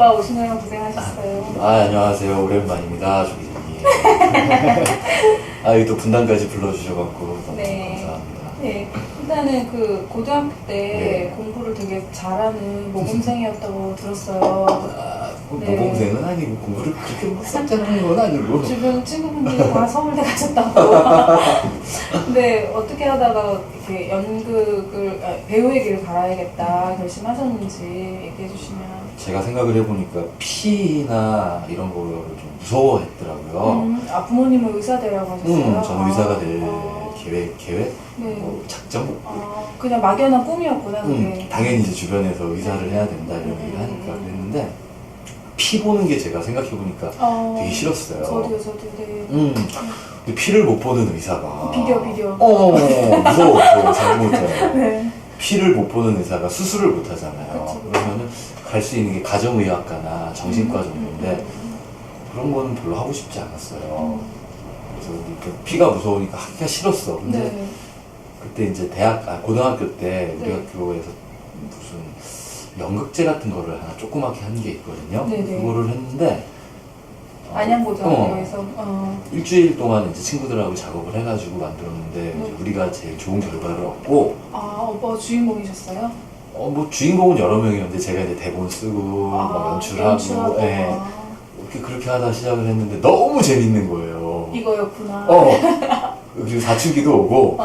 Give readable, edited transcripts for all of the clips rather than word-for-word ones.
오빠 오시느라 고생하셨어요. 안녕하세요. 오랜만입니다. 조기진님. 또 분당까지 불러주셔갖고 너무 네. 감사합니다. 네, 일단은 그 고등학교 때 네. 공부를 되게 잘하는 모범생이었다고 들었어요. 네. 모범생은 아니고 공부를 그렇게 뭐 싹 잘하는 건 아니고. 주변 친구분들이 다 서울대 가셨다고. 근데 어떻게 하다가 이렇게 배우의 길을 갈아야겠다 결심하셨는지 얘기해 주시면. 제가 생각을 해보니까 피나 이런 거를 좀 무서워했더라고요. 부모님은 의사 되라고 하셨어요? 저는 의사가 될 계획? 네. 뭐 작정? 그냥 막연한 꿈이었구나, 그게. 당연히 이제 주변에서 의사를 해야 된다 이런 얘기를 하니까 그랬는데 피 보는 게 제가 생각해보니까 되게 싫었어요. 저도요, 네. 근데 피를 못 보는 의사가 비려. 무서워 잘 못해요. 네. 피를 못 보는 의사가 수술을 못 하잖아요. 그쵸. 그러면은 갈 수 있는 게 가정의학과나 정신과 정도인데 그런 거는 별로 하고 싶지 않았어요. 그래서 피가 무서우니까 하기가 싫었어. 근데 네. 그때 이제 고등학교 때 우리 네. 학교에서 무슨 연극제 같은 거를 하나 조그맣게 한 게 있거든요. 네네. 그거를 했는데 안양고등학교에서 일주일 동안 이제 친구들하고 작업을 해가지고 만들었는데 이제 우리가 제일 좋은 결과를 얻고 오빠 주인공이셨어요? 뭐 주인공은 여러 명이었는데 제가 이제 대본 쓰고 막 연출하고 그렇게 하다 시작을 했는데 너무 재밌는 거예요. 이거였구나. 그리고 사춘기도 오고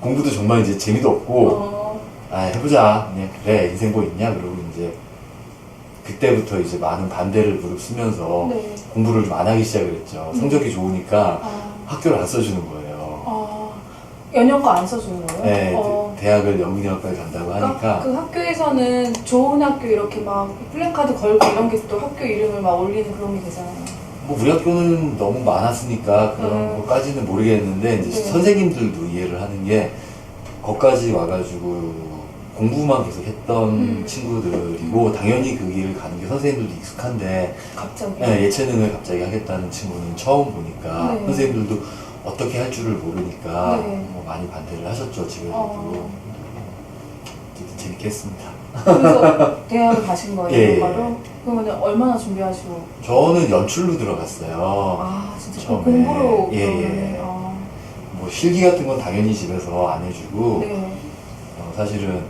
공부도 정말 이제 재미도 없고 해보자. 그냥 그래 인생 뭐 있냐. 그러고 이제 그때부터 이제 많은 반대를 무릅쓰면서 네. 공부를 좀 안 하기 시작을 했죠. 성적이 좋으니까 학교를 안 써주는 거예요. 연영과 안 써주는 거예요? 네, 이제 대학을 연극영화과에 간다고 하니까 그 학교에서는 좋은 학교 이렇게 막 플래카드 걸고 이런 게 또 학교 이름을 막 올리는 그런 게 되잖아요. 뭐 우리 학교는 너무 많았으니까 그런 것까지는 모르겠는데 이제 선생님들도 이해를 하는 게 거기까지 와가지고 공부만 계속 했던 친구들이고 당연히 그 길을 가는 게 선생님들도 익숙한데 갑자기 예체능을 갑자기 하겠다는 친구는 처음 보니까 선생님들도 어떻게 할 줄을 모르니까 뭐 많이 반대를 하셨죠. 집에서도 재밌게 했습니다. 그래서 대학을 가신 거예요? 예. 바로? 그러면 얼마나 준비하시고? 저는 연출로 들어갔어요. 진짜 처음에. 공부로? 예. 뭐 실기 같은 건 당연히 집에서 안 해주고 사실은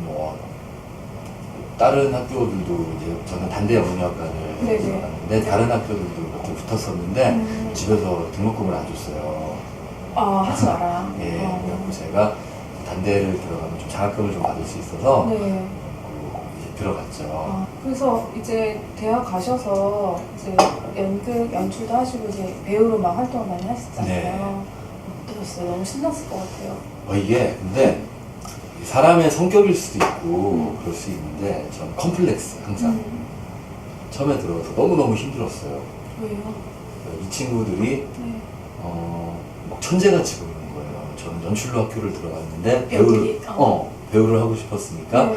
뭐 다른 학교들도 이제 저는 단대 영문학과를 들어갔는데 다른 학교들도 몇 개 붙었었는데 집에서 등록금을 안 줬어요. 하지 마라. 그래갖고 제가 단대를 들어가면 좀 장학금을 좀 받을 수 있어서 이제 들어갔죠. 그래서 이제 대학 가셔서 이제 연극 연출도 하시고 이제 배우로 막 활동을 많이 하셨잖아요. 어떠셨어요? 너무 신났을 것 같아요. 이게 근데 사람의 성격일 수도 있고 그럴 수 있는데 저는 컴플렉스 항상 처음에 들어가서 너무너무 힘들었어요. 왜요? 이 친구들이 막 천재같이 보이는 거예요. 저는 연출로 학교를 들어갔는데 배우를 하고 싶었으니까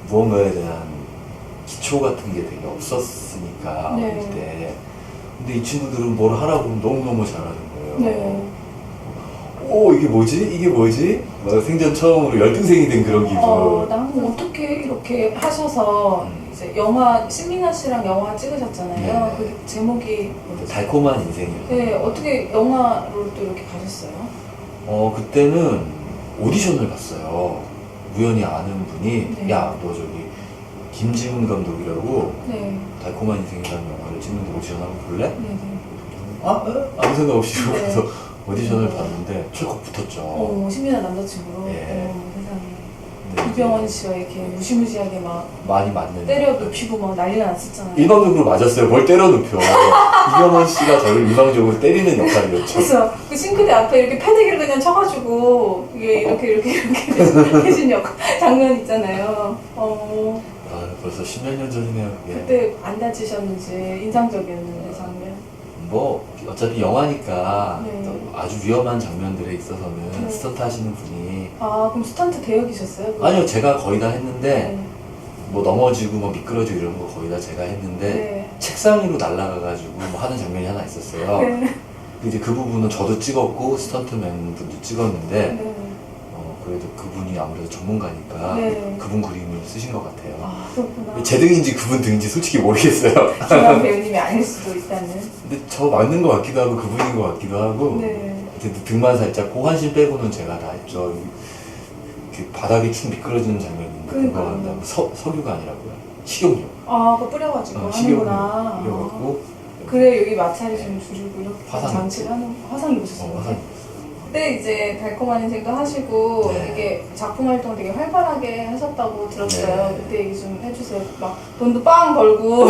무언가에 대한 기초 같은 게 되게 없었으니까 어릴 때. 근데 이 친구들은 뭘 하라고 하면 너무너무 잘하는 거예요. 이게 뭐지? 막 생전 처음으로 열등생이 된 그런 기분. 나는 어떻게 이렇게 하셔서 이제 영화 신민아 씨랑 영화 찍으셨잖아요. 그 제목이 달콤한 인생이요. 네, 어떻게 영화로 또 이렇게 가셨어요? 그때는 오디션을 봤어요. 우연히 아는 분이 야, 너 저기 김지훈 감독이라고 달콤한 인생이라는 영화를 찍는데 오디션하고 볼래? 아무 생각 없이 그래서 오디션을 봤는데 철컥 붙었죠. 신민아 남자친구로. 세상에. 이병헌 씨가 이렇게 무시무시하게 막 많이 맞는데 때려 눕히고 막 난리가 났었잖아요. 일방적으로 맞았어요. 뭘 때려 눕혀. 이병헌 씨가 저를 일방적으로 때리는 역할이었죠. 그래서 그 싱크대 앞에 이렇게 패대기를 그냥 쳐가지고 이게 이렇게 해준 장면 있잖아요. 벌써 10몇 년 전이네요. 그게. 그때 안 다치셨는지 인상적이었는데 장면. 뭐 어차피 영화니까 아주 위험한 장면들에 있어서는 스턴트 하시는 분이 그럼 스턴트 대역이셨어요? 아니요, 제가 거의 다 했는데 뭐 넘어지고 뭐 미끄러지고 이런 거 거의 다 제가 했는데 책상 위로 날아가가지고 뭐 하는 장면이 하나 있었어요. 이제 그 부분은 저도 찍었고 스턴트맨 분도 찍었는데 그래도 그분이 아무래도 전문가니까 그분 그림을 쓰신 것 같아요. 아, 그렇구나. 제 등인지 그분 등인지 솔직히 모르겠어요. 김한 배우님이 아닐 수도 있다는. 근데 저 맞는 것 같기도 하고 그분인 것 같기도 하고. 네. 등만 살짝 고환신 빼고는 제가 다 저 바닥이 축 미끄러지는 장면이 있는 거 같다고. 석유가 아니라고요. 식용유. 아, 그거 뿌려가지고 식용유 하는구나. 뿌려갖고. 그래, 여기 마찰이 좀 줄이고 이렇게 화상. 장치를 하는 화상 입으셨어요. 화상. 그때 이제 달콤한 인생도 하시고 네. 이게 작품 활동 되게 활발하게 하셨다고 들었어요. 네. 그때 얘기 좀 해주세요. 막 돈도 빵 벌고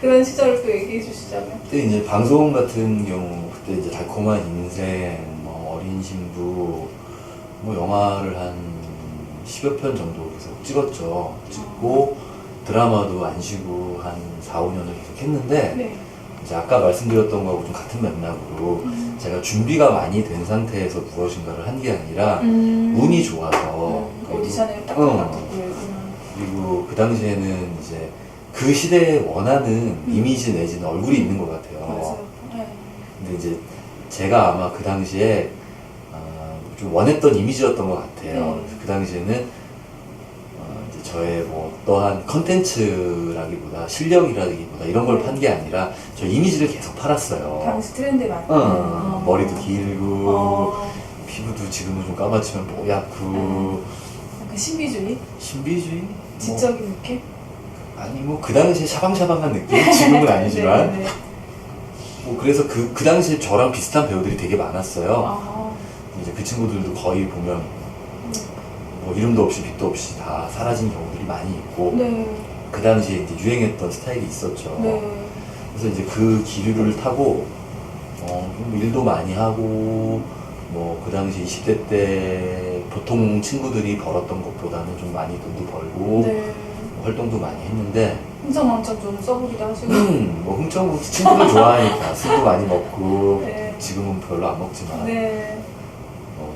그런 시절을 또 얘기해 주시자면. 그때 이제 방송 같은 경우 그때 이제 달콤한 인생, 뭐 어린 신부, 뭐 영화를 한 10여 편 정도 계속 찍었죠. 찍고 드라마도 안 쉬고 한 4, 5년을 계속 했는데 네. 이제 아까 말씀드렸던 거하고 좀 같은 맥락으로 제가 준비가 많이 된 상태에서 무엇인가를 한 게 아니라 운이 좋아서 오디션에 딱 어. 맞고 그랬구나. 그리고 그 당시에는 이제 그 시대에 원하는 이미지 내지는 얼굴이 있는 것 같아요. 맞아요. 네. 근데 이제 제가 아마 그 당시에 좀 원했던 이미지였던 것 같아요. 그래서 그 당시에는 이제 저의 뭐 어떠한 컨텐츠라기보다 실력이라기보다 이런 걸 판 게 아니라 저 이미지를 계속 팔았어요. 당시 트렌드에 맞게. 머리도 길고 어. 피부도 지금은 좀 까맣지만 뽀얗고 약간 신비주의? 신비주의? 지적인 느낌? 아니 뭐 그 당시에 샤방샤방한 느낌? 지금은 아니지만 네, 네. 뭐 그래서 그 당시에 저랑 비슷한 배우들이 되게 많았어요. 아. 이제 그 친구들도 거의 보면 뭐 이름도 없이 빛도 없이 다 사라진 경우들이 많이 있고 네. 그 당시에 이제 유행했던 스타일이 있었죠. 네. 그래서 이제 그 기류를 타고 좀 일도 많이 하고 뭐 그 당시 20대 때 보통 친구들이 벌었던 것보다는 좀 많이 돈도 벌고 네. 활동도 많이 했는데 흥청망청 좀 써보기도 하시고. 뭐 흥청 친구들 좋아하니까 술도 많이 먹고 네. 지금은 별로 안 먹지만 네.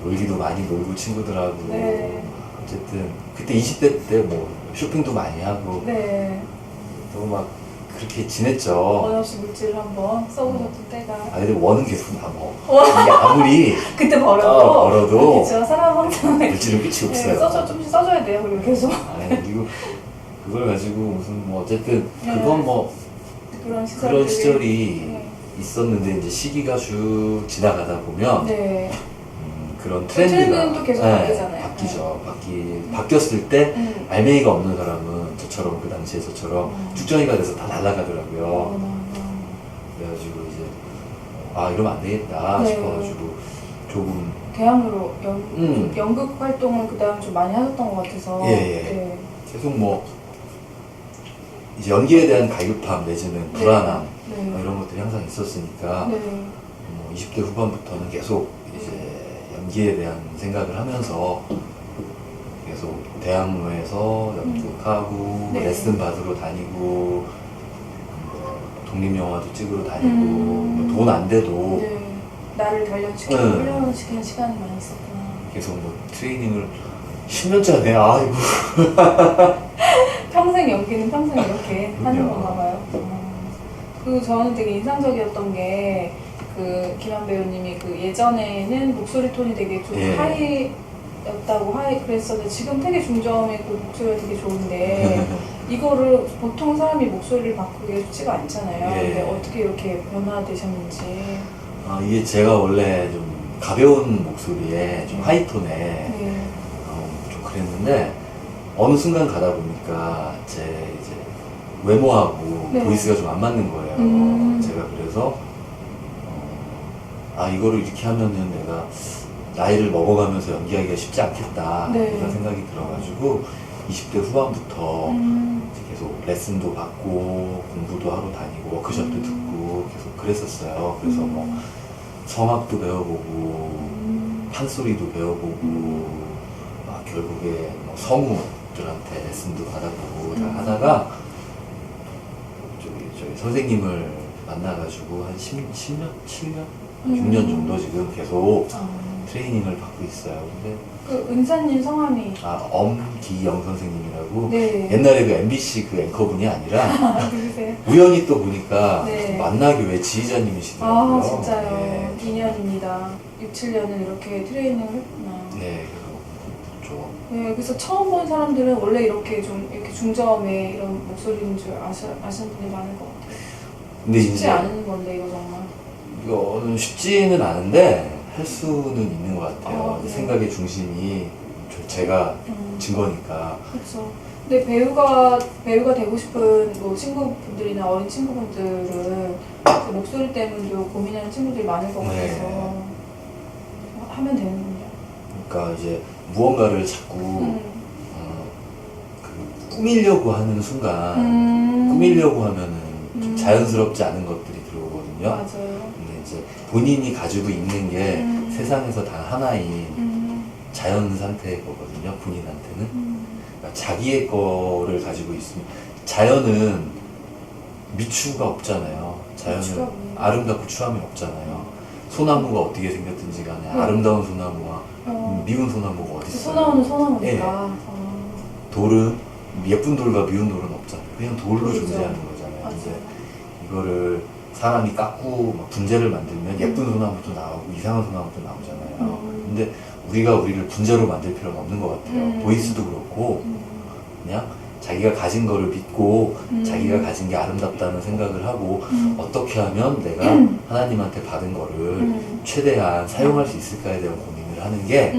놀기도 많이 놀고 친구들하고 네. 어쨌든 그때 20대 때 뭐 쇼핑도 많이 하고 네. 또 막 그렇게 지냈죠. 원 없이 물질을 한번 써보셨던 때가. 아 근데 원은 계속 남어. 이게 아무리 그때 벌어도. 벌어도 그쵸. 사람 항상. 물질은 끝이 없어요. 좀씩 써줘야 돼요. 그리고 계속. 그리고 그걸 가지고 무슨 뭐 어쨌든 네. 그건 뭐 그런 그런 시절이 네. 있었는데 이제 시기가 쭉 지나가다 보면 네. 그런 트렌드가 트렌드는 또 계속 바뀌잖아요. 바뀌죠. 바뀌었을 때 알맹이가 없는 사람은 저처럼 그 당시에 저처럼 죽정이가 돼서 다 날아가더라고요. 그래가지고 이제 이러면 안 되겠다 네. 싶어가지고 조금 대학으로 연극 활동을 그다음 좀 많이 하셨던 것 같아서. 예. 네. 계속 뭐 이제 연기에 대한 갈급함 내지는 불안함 네. 뭐 이런 것들이 항상 있었으니까 네. 뭐 20대 후반부터는 계속 이제 연기에 대한 생각을 하면서 계속 대학로에서 연극하고 네. 레슨 받으러 다니고 독립영화도 찍으러 다니고 돈 안 돼도 네. 나를 단련시키고 훈련시키는 시간이 많이 있었구나. 계속 뭐 트레이닝을 10년짜리 아이고 평생 연기는 평생 이렇게 하는 그럼요. 건가 봐요. 그 저는 되게 인상적이었던 게 그 김한 배우님이 그 예전에는 목소리 톤이 되게 좀 예. 하이였다고 그랬었는데 지금 되게 중저음이고 목소리가 되게 좋은데 이거를 보통 사람이 목소리를 바꾸기가 쉽지가 않잖아요. 예. 근데 어떻게 이렇게 변화되셨는지. 이게 제가 원래 좀 가벼운 목소리에 좀 하이톤에 네. 좀 그랬는데 어느 순간 가다 보니까 제 이제 외모하고 네. 보이스가 좀 안 맞는 거예요. 제가 그래서 이거를 이렇게 하면은 내가 나이를 먹어가면서 연기하기가 쉽지 않겠다 네. 이런 생각이 들어가지고 20대 후반부터 이제 계속 레슨도 받고 공부도 하러 다니고 워크숍도 듣고 계속 그랬었어요. 그래서 뭐 성악도 배워보고 판소리도 배워보고 결국에 뭐 성우들한테 레슨도 받아보고 다 하다가 저기 선생님을 만나가지고 한 10년? 7년? 6년 정도 지금 계속 트레이닝을 받고 있어요. 근데 그 은사님 성함이 엄기영 선생님이라고 네. 옛날에 그 MBC 그 앵커분이 아니라 누구세요? 우연히 또 보니까 네. 만나교회 지휘자님이시더라고요. 진짜요. 네. 2년입니다. 6, 7년을 이렇게 트레이닝을 했구나. 네, 그래서 좀 네, 그래서 처음 본 사람들은 원래 이렇게 좀 이렇게 중저음의 이런 목소리인 줄 아시는 분이 많을 것 같아요. 근데 쉽지 이제 않은 건데 이거 정말. 이거는 쉽지는 않은데 할 수는 있는 것 같아요. 네. 생각의 중심이 제가 진 거니까. 그렇죠. 근데 배우가 되고 싶은 뭐 친구분들이나 어린 친구분들은 그 목소리 때문에도 고민하는 친구들이 많을 것 같아서 네. 하면 되는군요. 그러니까 이제 무언가를 자꾸 그 꾸미려고 하는 순간 꾸미려고 하면은 좀 자연스럽지 않은 것들이 들어오거든요. 맞아요. 근데 이제 본인이 가지고 있는 게 세상에서 단 하나인 자연 상태거든요. 본인한테는. 그러니까 자기의 거를 가지고 있으면 자연은 미추가 없잖아요. 자연은 미추가 없네요. 아름답고 추함이 없잖아요. 소나무가 어떻게 생겼든지 간에 네. 아름다운 소나무와 미운 소나무가 어디 있어요? 소나무는 소나무니까. 예. 돌은 예쁜 돌과 미운 돌은 없잖아요. 그냥 돌로 그렇죠. 존재하는 거잖아요. 맞아요. 근데 이거를 사람이 깎고 막 분재를 만들면 예쁜 소나무도 나오고 이상한 소나무도 나오잖아요. 근데 우리가 우리를 분재로 만들 필요는 없는 것 같아요. 보이스도 그렇고 그냥 자기가 가진 거를 믿고 자기가 가진 게 아름답다는 생각을 하고 어떻게 하면 내가 하나님한테 받은 거를 최대한 사용할 수 있을까에 대한 고민을 하는 게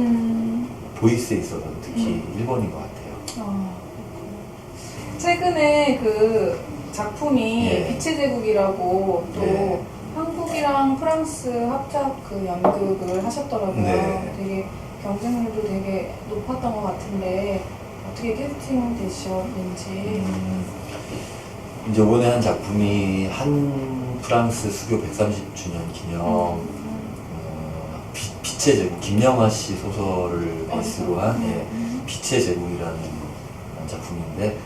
보이스에 있어서는 특히 1번인 것 같아요. 최근에 그 작품이 예. 빛의 제국이라고 또 예. 한국이랑 프랑스 합작 그 연극을 하셨더라고요. 네. 되게 경쟁률도 되게 높았던 것 같은데 어떻게 캐스팅 되셨는지. 이제 이번에 한 작품이 한 프랑스 수교 130주년 기념 빛의 제국 김영하 씨 소설을 베이스로 한 빛의 제국이라는 작품인데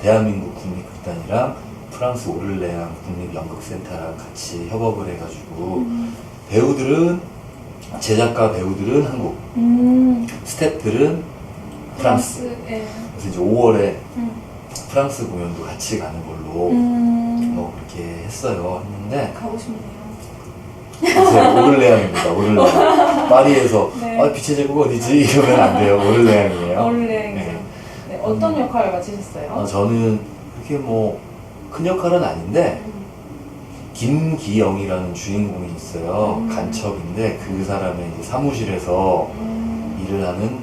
대한민국 국립극단이랑 프랑스 오를레앙 국립연극센터랑 같이 협업을 해가지고 배우들은 제작가 배우들은 한국 스태프들은 프랑스. 예. 그래서 이제 5월에 프랑스 공연도 같이 가는 걸로 그렇게 했어요. 했는데 가고 싶네요. 이제 오를레앙입니다. 오를레앙. 파리에서 네. 빛의 제국 어디지? 이러면 안 돼요. 오를레앙이에요. 원래 네. 네, 어떤 역할을 맡으셨어요? 저는 그렇게 뭐 큰 역할은 아닌데 김기영이라는 주인공이 있어요. 간첩인데 그 사람의 이제 사무실에서 일을 하는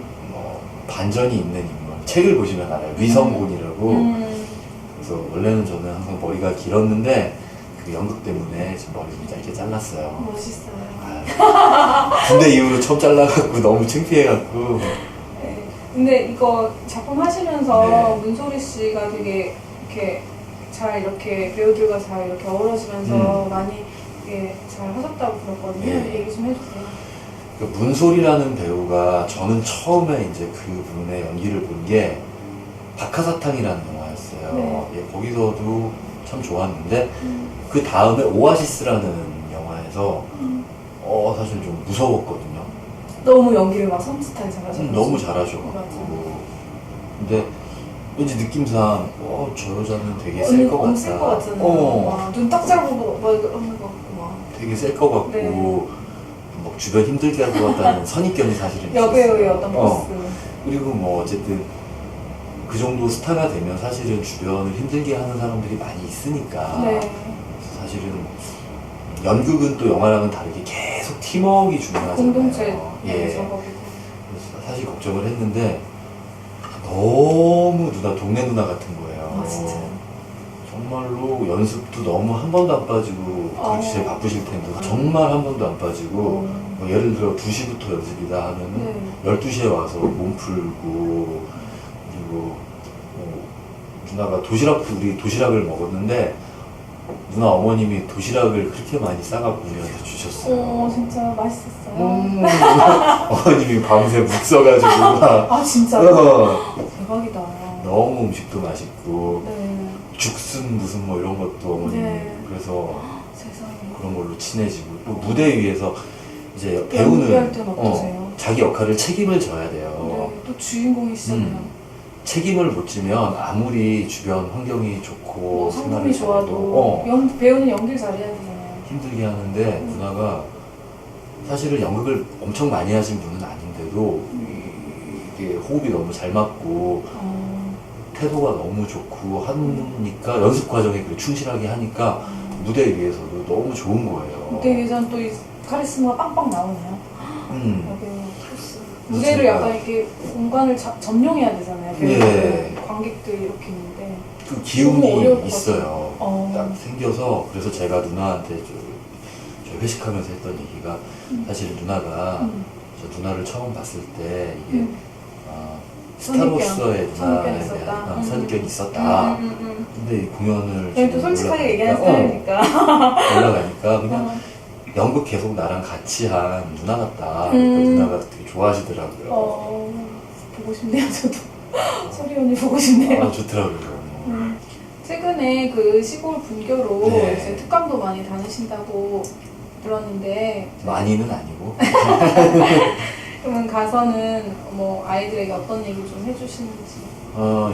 반전이 있는 인물. 책을 보시면 알아요. 위성곤이라고. 그래서 원래는 저는 항상 머리가 길었는데 그 연극 때문에 지금 머리 좀 짧게 잘랐어요. 멋있어요. 군대 이후로 처음 잘라갖고 너무 창피해갖고. 네. 근데 이거 작품 하시면서 네. 문소리 씨가 되게 이렇게 잘 이렇게 배우들과 잘 이렇게 어우러지면서 많이 이렇게 잘 하셨다고 들었거든요. 네. 얘기 좀 해주세요. 그 문소리라는 배우가 저는 처음에 이제 그 분의 연기를 본 게 박하사탕이라는 영화였어요. 네. 예, 거기서도 참 좋았는데 그 다음에 오아시스라는 영화에서 사실 좀 무서웠거든요. 너무 연기를 막 섬찟하게 잘하셨어요. 너무 잘하셔. 맞아. 근데 왠지 느낌상 저 여자는 되게 셀 것 같다. 셀것 같잖아요. 눈 딱 잡고 막 이러는 것 같고 막. 되게 셀 것 같고 네. 막 주변 힘들게 할 것 같다는 선입견이 사실은 여배우의 있었어요. 어떤 모습. 그리고 뭐 어쨌든 그 정도 스타가 되면 사실은 주변을 힘들게 하는 사람들이 많이 있으니까 네. 그래서 사실은 연극은 또 영화랑은 다르게 계속 팀워크가 중요하잖아요. 공동체 예. 작업이고. 그래서 사실 걱정을 했는데 너무 동네 누나 같은 거예요. 진짜요? 정말로 연습도 너무 한 번도 안 빠지고 그렇지 제일 바쁘실 텐데 정말 한 번도 안 빠지고 뭐 예를 들어 2시부터 연습이다 하면은 12시에 와서 몸 풀고 그리고 누나가 우리 도시락을 먹었는데 누나 어머님이 도시락을 그렇게 많이 싸갖고 우리한테 주셨어요. 진짜 맛있었어요. 어머님이 밤새 묵 써가지고 막 아 진짜? 어, 대박이다. 너무 음식도 맛있고 네. 죽순 무슨 뭐 이런 것도 어머님이 네. 그래서 세상에. 그런 걸로 친해지고 또 무대 위에서 이제 배우는 연기할 때는 어떠세요? 자기 역할을 책임을 져야 돼요. 네, 또 주인공이시잖아요. 책임을 못 지면 아무리 주변 환경이 좋고 뭐 생활이 상품이 잘해도, 좋아도 배우는 연기를 잘해야 되잖아요. 힘들게 하는데 누나가 사실은 연극을 엄청 많이 하신 분은 아닌데도 이게 호흡이 너무 잘 맞고 태도가 너무 좋고 하니까 연습 과정에 그 충실하게 하니까 무대 위에서도 너무 좋은 거예요. 무대 위에서는 또 이 카리스마가 빵빵 나오네요. 여배우 토스. 무대를 제가- 약간 이렇게 공간을 점령해야 되잖아요. 네. 관객들 이렇게 있는데. 그 너무 기운이 어려울 것 있어요. 같아요. 딱 생겨서 그래서 제가 누나한테 저 회식하면서 했던 얘기가 사실 누나가 저 누나를 처음 봤을 때 이게 스타로서의 누나에 대한 선입견이 있었다. 근데 이 공연을 저희 또 솔직하게 얘기하는 스타일이니까. 올라가니까 그냥 연극 계속 나랑 같이 한 누나 같다. 그러니까 누나가 되게 좋아하시더라고요. 보고 싶네요, 저도. 소리 언니 보고 싶네요. 아, 좋더라고요. 최근에 그 시골 분교로 네. 이제 특강도 많이 다니신다고 들었는데 많이는 아니고. 그러면 가서는 뭐 아이들에게 어떤 얘기 좀 해주시는지.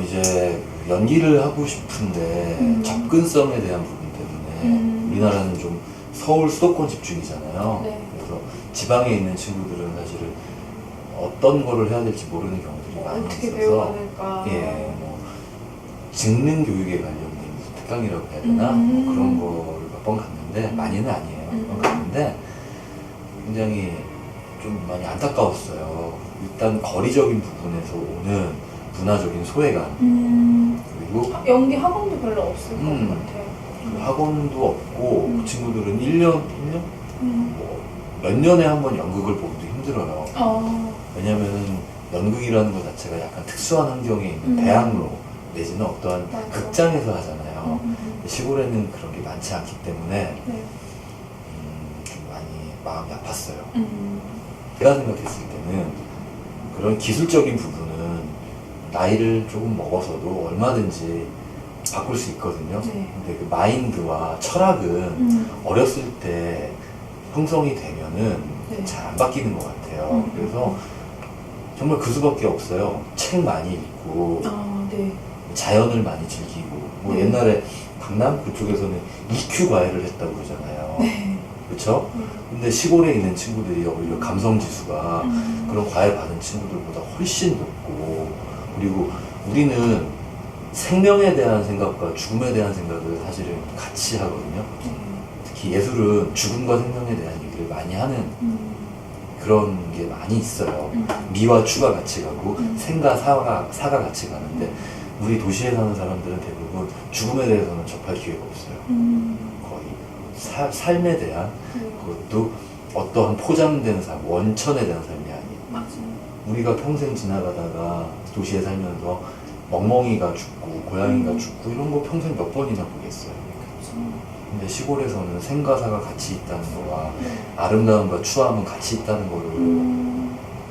이제 연기를 하고 싶은데 접근성에 대한 부분 때문에 우리나라는 좀 서울 수도권 집중이잖아요. 네. 그래서 지방에 있는 친구들은 사실은 어떤 거를 해야 될지 모르는 경우들이 많이 어떻게 있어서 배워야 될까. 예, 뭐 직능 교육에 관련된 특강이라고 해야 되나 뭐 그런 거를 몇 번 갔는데 많이는 아니에요. 몇 번 갔는데 굉장히 좀 많이 안타까웠어요. 일단 거리적인 부분에서 오는 문화적인 소외감 그리고 연기 학원도 별로 없을 것 같아요. 그 학원도 없고 그 친구들은 1년 뭐 몇 년에 한 번 연극을 보기도 힘들어요. 왜냐면은 연극이라는 것 자체가 약간 특수한 환경에 있는 대학로 내지는 어떠한 맞아. 극장에서 하잖아요. 시골에는 그런 게 많지 않기 때문에 네. 좀 많이 마음이 아팠어요. 제가 생각했을 때는 그런 기술적인 부분은 나이를 조금 먹어서도 얼마든지 바꿀 수 있거든요. 네. 근데 그 마인드와 철학은 어렸을 때 형성이 되면은 네. 잘 안 바뀌는 것 같아요. 그래서 정말 그 수밖에 없어요. 책 많이 읽고 네. 자연을 많이 즐기고 뭐 옛날에 강남 그쪽에서는 EQ 과외를 했다고 그러잖아요. 네. 그렇죠? 근데 시골에 있는 친구들이 오히려 감성 지수가 그런 과외 받은 친구들보다 훨씬 높고 그리고 우리는 생명에 대한 생각과 죽음에 대한 생각을 사실은 같이 하거든요. 특히 예술은 죽음과 생명에 대한 얘기를 많이 하는 그런 게 많이 있어요. 미와 추가 같이 가고 생과 사가 같이 가는데 우리 도시에 사는 사람들은 대부분 죽음에 대해서는 접할 기회가 없어요. 거의 삶에 대한 그것도 어떠한 포장된 삶, 원천에 대한 삶이 아니에요. 맞아요. 우리가 평생 지나가다가 도시에 살면서 멍멍이가 죽고 고양이가 죽고 이런 거 평생 몇 번이나 보겠어요. 근데 시골에서는 생과 사가 같이 있다는 거와 아름다움과 추함은 같이 있다는 거를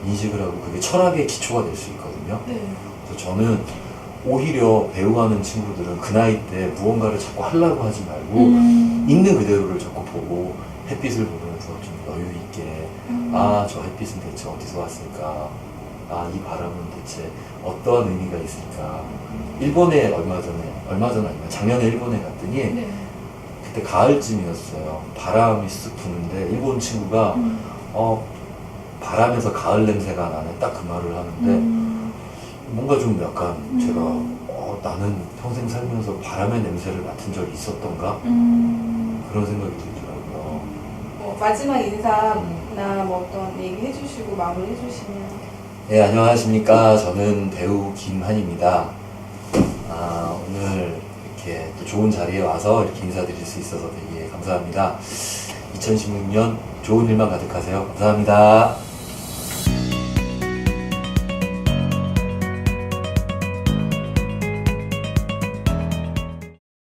인식을 하고 그게 철학의 기초가 될 수 있거든요. 네. 그래서 저는 오히려 배우하는 친구들은 그 나이 때 무언가를 자꾸 하려고 하지 말고 있는 그대로를 자꾸 보고 햇빛을 보면서 좀 여유 있게 아, 저 햇빛은 대체 어디서 왔을까? 아, 이 바람은 대체 어떠한 의미가 있을까? 일본에 얼마 전에 아니면 작년에 일본에 갔더니 네. 그때 가을쯤이었어요. 바람이 쓱 부는데 일본 친구가 바람에서 가을 냄새가 나네 딱 그 말을 하는데 뭔가 좀 약간 제가 나는 평생 살면서 바람의 냄새를 맡은 적이 있었던가 그런 생각이 들더라고요. 마지막 인사나 뭐 어떤 얘기 해주시고 마무리 해주시면. 네, 안녕하십니까. 저는 배우 김한입니다. 오늘 이렇게 또 좋은 자리에 와서 이렇게 인사드릴 수 있어서 되게 감사합니다. 2016년 좋은 일만 가득하세요. 감사합니다.